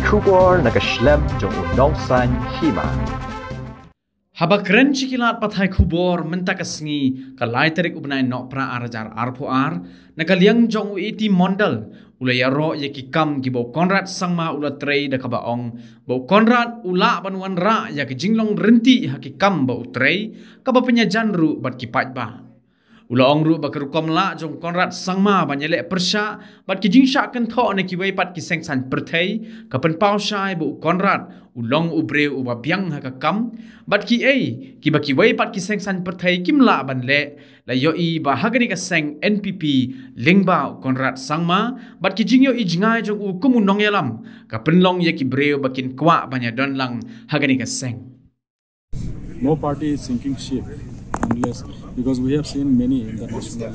Kubor nakaslem jong unongsan Hima. Habak cikilat pathai kubor mentakasngi kalai terik ubnai nok pra arajar arpoar nakaliang jong iti Mondal ulaya ro yaki kam gibo Conrad Sangma ula trei da kabaong bo Conrad ula banuan ra yaki jinglong renti haki kam bo trei kaba penyajan ru bat kipat ba ula ong ru ba Rukom la jong Conrad Sangma banyele persya bat ki jingsha kan tho ne ki wei pat ki seng san perthei kapen pau shai bo Conrad ulong ubre uba biang haka kam bat ki ki ba ki wei pat ki seng san perthei kim la ban le la yo I ba hagani ka seng NPP lingba Conrad Sangma bat ki jingyo I jingai jong u kumun nong yalam ka Pynlong ye ki breu bakin kwa banya don lang hagani ka seng. No party is sinking ship unless, because we have seen many in the national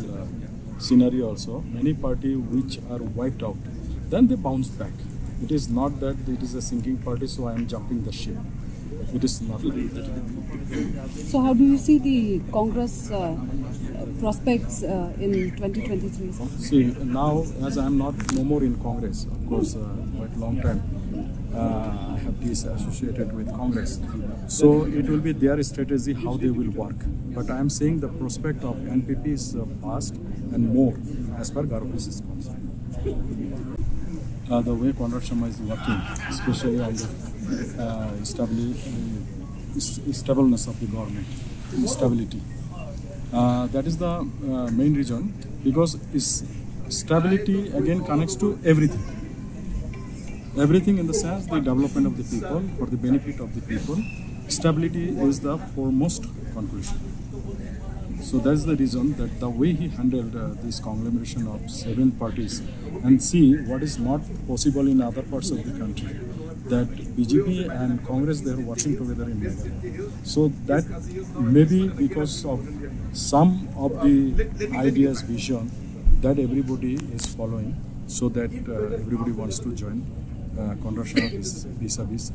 scenario also, many parties which are wiped out, then they bounce back. It is not that it is a sinking party, so I am jumping the ship. It is not like that. So how do you see the Congress prospects in 2023, sir? See, now as I am no more in Congress, of course, quite long time, I have disassociated with Congress. So it will be their strategy how they will work. But I am saying the prospect of NPP is past and more as far Garobis is concerned. The way Conrad Sharma is working, especially on the stableness of the government, stability. That is the main reason, because stability again connects to everything. Everything in the sense the development of the people for the benefit of the people. Stability is the foremost conclusion. So that's the reason that the way he handled this conglomeration of 7 parties and see what is not possible in other parts of the country, that BJP and Congress, they are working together in Meghalaya. So that maybe because of some of the ideas, vision that everybody is following, so that everybody wants to join Conrad Sharma vis-a-vis